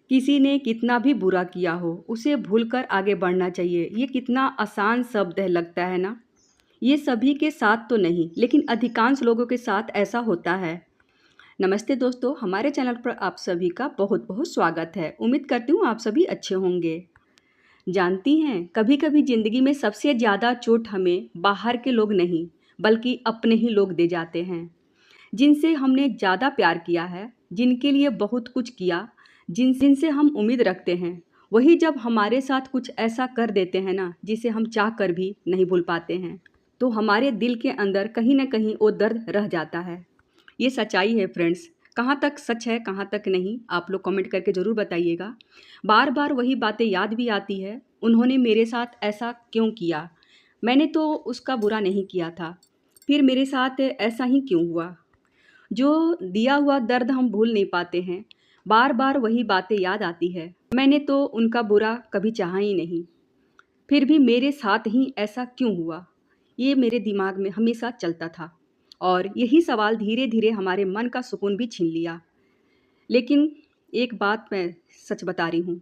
किसी ने कितना भी बुरा किया हो, उसे भूलकर आगे बढ़ना चाहिए। ये कितना आसान शब्द है, लगता है ना? ये सभी के साथ तो नहीं, लेकिन अधिकांश लोगों के साथ ऐसा होता है। नमस्ते दोस्तों, हमारे चैनल पर आप सभी का बहुत बहुत स्वागत है। उम्मीद करती हूँ आप सभी अच्छे होंगे। जानती हैं, कभी कभी ज़िंदगी में सबसे ज़्यादा चोट हमें बाहर के लोग नहीं, बल्कि अपने ही लोग दे जाते हैं। जिनसे हमने ज़्यादा प्यार किया है, जिनके लिए बहुत कुछ किया, जिनसे हम उम्मीद रखते हैं, वही जब हमारे साथ कुछ ऐसा कर देते हैं ना, जिसे हम चाह कर भी नहीं भूल पाते हैं, तो हमारे दिल के अंदर कहीं ना कहीं वो दर्द रह जाता है। ये सच्चाई है फ्रेंड्स। कहाँ तक सच है, कहाँ तक नहीं, आप लोग कमेंट करके ज़रूर बताइएगा। बार बार वही बातें याद भी आती है। उन्होंने मेरे साथ ऐसा क्यों किया? मैंने तो उसका बुरा नहीं किया था, फिर मेरे साथ ऐसा ही क्यों हुआ? जो दिया हुआ दर्द हम भूल नहीं पाते हैं। बार बार वही बातें याद आती है। मैंने तो उनका बुरा कभी चाहा ही नहीं, फिर भी मेरे साथ ही ऐसा क्यों हुआ? ये मेरे दिमाग में हमेशा चलता था, और यही सवाल धीरे धीरे हमारे मन का सुकून भी छीन लिया। लेकिन एक बात मैं सच बता रही हूँ,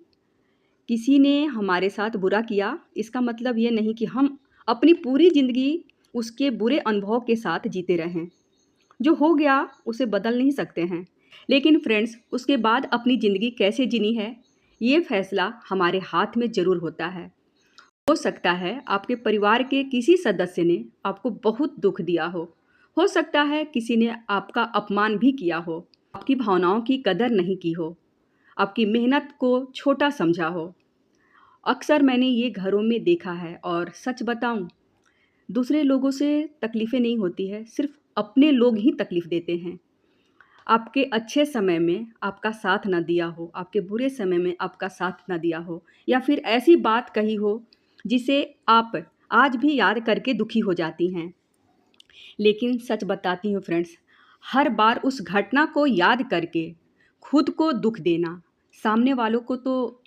किसी ने हमारे साथ बुरा किया, इसका मतलब ये नहीं कि हम अपनी पूरी ज़िंदगी उसके बुरे अनुभव के साथ जीते रहें। जो हो गया उसे बदल नहीं सकते हैं, लेकिन फ्रेंड्स, उसके बाद अपनी ज़िंदगी कैसे जीनी है, ये फैसला हमारे हाथ में ज़रूर होता है। हो सकता है आपके परिवार के किसी सदस्य ने आपको बहुत दुख दिया हो सकता है किसी ने आपका अपमान भी किया हो, आपकी भावनाओं की कदर नहीं की हो, आपकी मेहनत को छोटा समझा हो। अक्सर मैंने ये घरों में देखा है, और सच बताऊं, दूसरे लोगों से तकलीफ़ें नहीं होती है, सिर्फ अपने लोग ही तकलीफ़ देते हैं। आपके अच्छे समय में आपका साथ ना दिया हो, आपके बुरे समय में आपका साथ ना दिया हो, या फिर ऐसी बात कही हो जिसे आप आज भी याद करके दुखी हो जाती हैं। लेकिन सच बताती हूँ फ्रेंड्स, हर बार उस घटना को याद करके खुद को दुख देना, सामने वालों को तो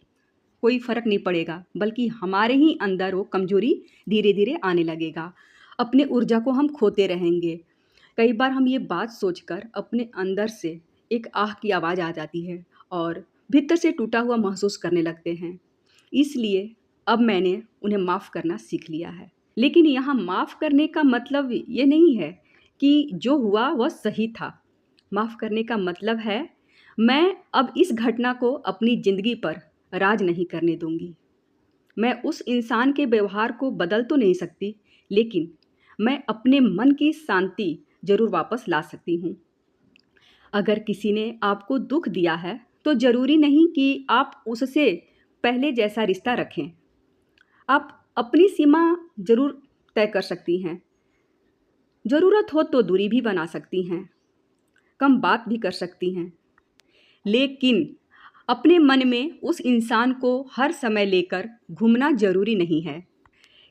कोई फ़र्क नहीं पड़ेगा, बल्कि हमारे ही अंदर वो कमज़ोरी धीरे धीरे आने लगेगा। अपने ऊर्जा को हम खोते रहेंगे। कई बार हम ये बात सोचकर अपने अंदर से एक आह की आवाज़ आ जाती है, और भीतर से टूटा हुआ महसूस करने लगते हैं। इसलिए अब मैंने उन्हें माफ़ करना सीख लिया है। लेकिन यहाँ माफ़ करने का मतलब ये नहीं है कि जो हुआ वह सही था। माफ़ करने का मतलब है, मैं अब इस घटना को अपनी ज़िंदगी पर राज नहीं करने दूंगी। मैं उस इंसान के व्यवहार को बदल तो नहीं सकती, लेकिन मैं अपने मन की शांति जरूर वापस ला सकती हूँ। अगर किसी ने आपको दुख दिया है, तो ज़रूरी नहीं कि आप उससे पहले जैसा रिश्ता रखें। आप अपनी सीमा ज़रूर तय कर सकती हैं। ज़रूरत हो तो दूरी भी बना सकती हैं, कम बात भी कर सकती हैं। लेकिन अपने मन में उस इंसान को हर समय लेकर घूमना ज़रूरी नहीं है,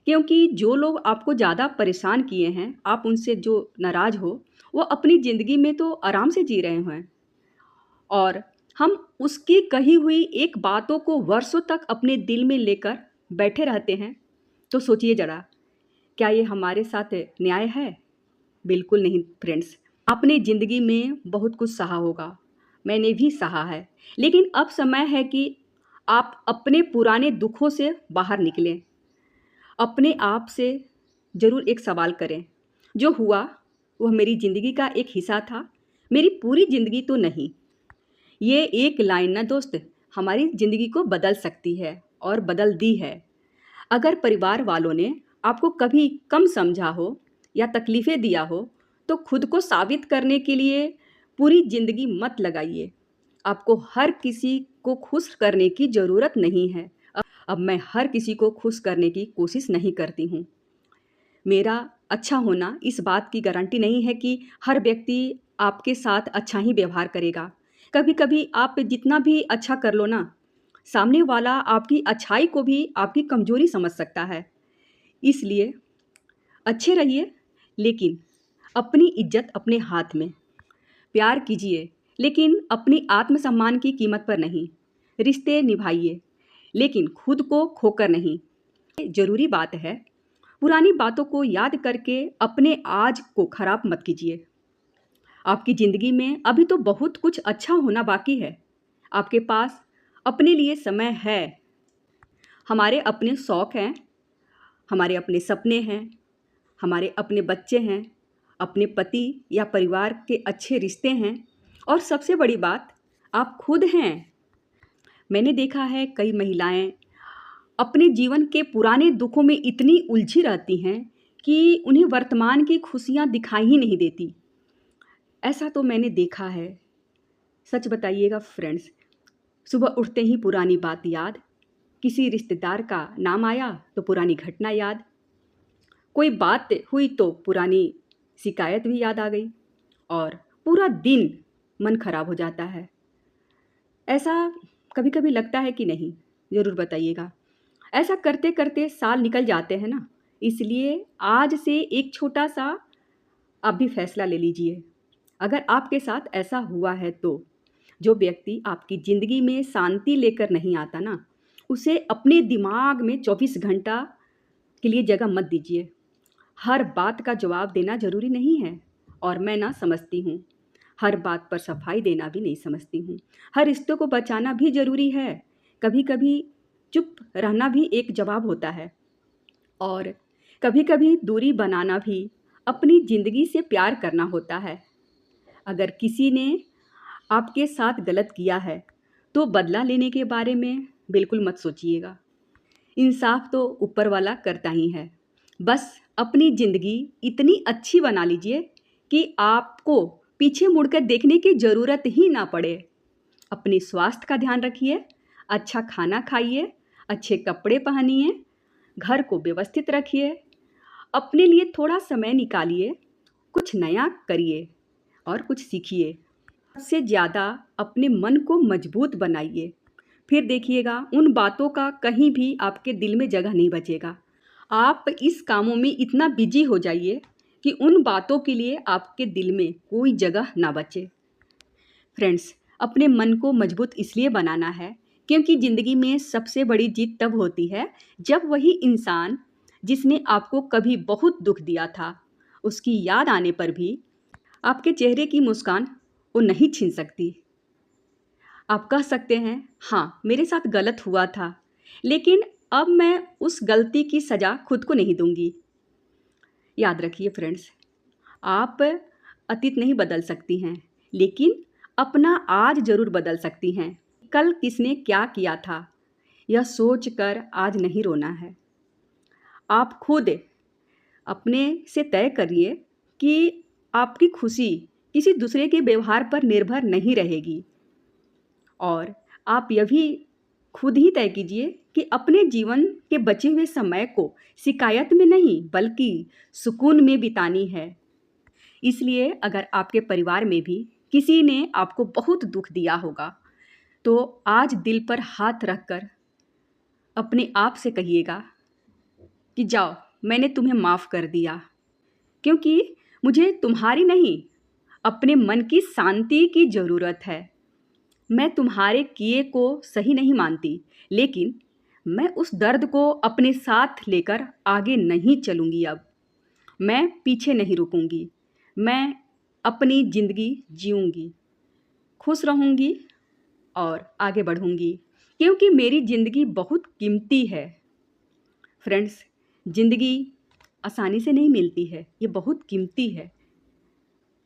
क्योंकि जो लोग आपको ज़्यादा परेशान किए हैं, आप उनसे जो नाराज़ हो, वो अपनी ज़िंदगी में तो आराम से जी रहे हैं, और हम उसकी कही हुई एक बातों को वर्षों तक अपने दिल में लेकर बैठे रहते हैं। तो सोचिए ज़रा, क्या ये हमारे साथ न्याय है? बिल्कुल नहीं फ्रेंड्स। आपने ज़िंदगी में बहुत कुछ सहा होगा, मैंने भी सहा है, लेकिन अब समय है कि आप अपने पुराने दुखों से बाहर निकलें। अपने आप से ज़रूर एक सवाल करें, जो हुआ वह मेरी ज़िंदगी का एक हिस्सा था, मेरी पूरी ज़िंदगी तो नहीं। ये एक लाइन ना दोस्त, हमारी ज़िंदगी को बदल सकती है, और बदल दी है। अगर परिवार वालों ने आपको कभी कम समझा हो या तकलीफ़ें दिया हो, तो खुद को साबित करने के लिए पूरी ज़िंदगी मत लगाइए। आपको हर किसी को खुश करने की ज़रूरत नहीं है। अब मैं हर किसी को खुश करने की कोशिश नहीं करती हूँ। मेरा अच्छा होना इस बात की गारंटी नहीं है कि हर व्यक्ति आपके साथ अच्छा ही व्यवहार करेगा। कभी कभी आप जितना भी अच्छा कर लो ना, सामने वाला आपकी अच्छाई को भी आपकी कमज़ोरी समझ सकता है। इसलिए अच्छे रहिए, लेकिन अपनी इज्जत अपने हाथ में। प्यार कीजिए, लेकिन अपनी आत्मसम्मान की कीमत पर नहीं। रिश्ते निभाइए, लेकिन खुद को खोकर नहीं। ये ज़रूरी बात है, पुरानी बातों को याद करके अपने आज को खराब मत कीजिए। आपकी ज़िंदगी में अभी तो बहुत कुछ अच्छा होना बाकी है। आपके पास अपने लिए समय है। हमारे अपने शौक़ हैं, हमारे अपने सपने हैं, हमारे अपने बच्चे हैं, अपने पति या परिवार के अच्छे रिश्ते हैं और सबसे बड़ी बात आप खुद हैं। मैंने देखा है कई महिलाएं अपने जीवन के पुराने दुखों में इतनी उलझी रहती हैं कि उन्हें वर्तमान की खुशियां दिखाई ही नहीं देती। ऐसा तो मैंने देखा है। सच बताइएगा फ्रेंड्स, सुबह उठते ही पुरानी बात याद, किसी रिश्तेदार का नाम आया तो पुरानी घटना याद, कोई बात हुई तो पुरानी शिकायत भी याद आ गई और पूरा दिन मन खराब हो जाता है। ऐसा कभी कभी लगता है कि नहीं? ज़रूर बताइएगा। ऐसा करते करते साल निकल जाते हैं ना, इसलिए आज से एक छोटा सा आप भी फैसला ले लीजिए। अगर आपके साथ ऐसा हुआ है तो जो व्यक्ति आपकी ज़िंदगी में शांति लेकर नहीं आता ना, उसे अपने दिमाग में 24 घंटा के लिए जगह मत दीजिए। हर बात का जवाब देना ज़रूरी नहीं है और मैं ना समझती हूँ, हर बात पर सफाई देना भी नहीं समझती हूँ। हर रिश्तों को बचाना भी ज़रूरी है। कभी कभी चुप रहना भी एक जवाब होता है और कभी कभी दूरी बनाना भी अपनी ज़िंदगी से प्यार करना होता है। अगर किसी ने आपके साथ गलत किया है तो बदला लेने के बारे में बिल्कुल मत सोचिएगा। इंसाफ तो ऊपर वाला करता ही है। बस अपनी ज़िंदगी इतनी अच्छी बना लीजिए कि आपको पीछे मुड़कर देखने की ज़रूरत ही ना पड़े। अपने स्वास्थ्य का ध्यान रखिए, अच्छा खाना खाइए, अच्छे कपड़े पहनिए, घर को व्यवस्थित रखिए, अपने लिए थोड़ा समय निकालिए, कुछ नया करिए और कुछ सीखिए। सबसे ज़्यादा अपने मन को मजबूत बनाइए। फिर देखिएगा उन बातों का कहीं भी आपके दिल में जगह नहीं बचेगा। आप इस कामों में इतना बिजी हो जाइए कि उन बातों के लिए आपके दिल में कोई जगह ना बचे। फ्रेंड्स, अपने मन को मजबूत इसलिए बनाना है क्योंकि ज़िंदगी में सबसे बड़ी जीत तब होती है जब वही इंसान जिसने आपको कभी बहुत दुख दिया था, उसकी याद आने पर भी आपके चेहरे की मुस्कान वो नहीं छीन सकती। आप कह सकते हैं, हाँ मेरे साथ गलत हुआ था, लेकिन अब मैं उस गलती की सज़ा खुद को नहीं दूंगी। याद रखिए फ्रेंड्स, आप अतीत नहीं बदल सकती हैं, लेकिन अपना आज ज़रूर बदल सकती हैं। कल किसने क्या किया था यह सोच कर आज नहीं रोना है। आप खुद अपने से तय करिए कि आपकी खुशी किसी दूसरे के व्यवहार पर निर्भर नहीं रहेगी और आप यह भी खुद ही तय कीजिए कि अपने जीवन के बचे हुए समय को शिकायत में नहीं बल्कि सुकून में बितानी है। इसलिए अगर आपके परिवार में भी किसी ने आपको बहुत दुख दिया होगा तो आज दिल पर हाथ रखकर अपने आप से कहिएगा कि जाओ, मैंने तुम्हें माफ़ कर दिया, क्योंकि मुझे तुम्हारी नहीं अपने मन की शांति की ज़रूरत है। मैं तुम्हारे किए को सही नहीं मानती, लेकिन मैं उस दर्द को अपने साथ लेकर आगे नहीं चलूँगी। अब मैं पीछे नहीं रुकूँगी। मैं अपनी ज़िंदगी जीऊँगी, खुश रहूँगी और आगे बढ़ूँगी, क्योंकि मेरी ज़िंदगी बहुत कीमती है। फ्रेंड्स, ज़िंदगी आसानी से नहीं मिलती है, ये बहुत कीमती है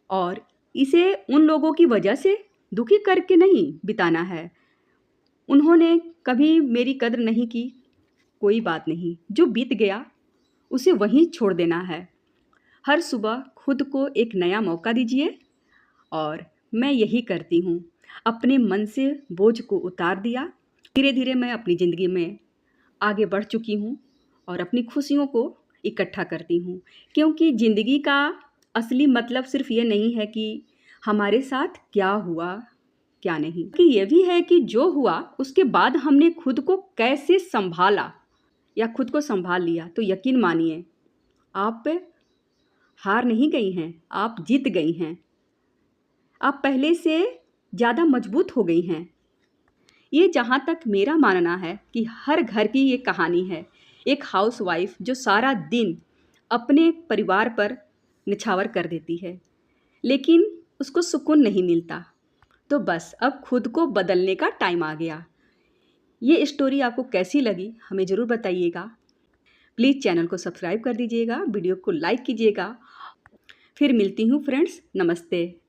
और इसे उन लोगों की वजह से दुखी करके नहीं बिताना है। उन्होंने कभी मेरी कद्र नहीं की, कोई बात नहीं, जो बीत गया उसे वहीं छोड़ देना है। हर सुबह खुद को एक नया मौका दीजिए और मैं यही करती हूँ। अपने मन से बोझ को उतार दिया। धीरे धीरे मैं अपनी ज़िंदगी में आगे बढ़ चुकी हूँ और अपनी खुशियों को इकट्ठा करती हूँ, क्योंकि ज़िंदगी का असली मतलब सिर्फ ये नहीं है कि हमारे साथ क्या हुआ क्या नहीं, कि ये भी है कि जो हुआ उसके बाद हमने खुद को कैसे संभाला या खुद को संभाल लिया। तो यकीन मानिए आप हार नहीं गई हैं, आप जीत गई हैं। आप पहले से ज़्यादा मजबूत हो गई हैं। ये जहाँ तक मेरा मानना है कि हर घर की ये कहानी है, एक हाउसवाइफ जो सारा दिन अपने परिवार पर निछावर कर देती है, लेकिन उसको सुकून नहीं मिलता। तो बस अब खुद को बदलने का टाइम आ गया। ये स्टोरी आपको कैसी लगी हमें ज़रूर बताइएगा। प्लीज़ चैनल को सब्सक्राइब कर दीजिएगा, वीडियो को लाइक कीजिएगा। फिर मिलती हूँ फ्रेंड्स, नमस्ते।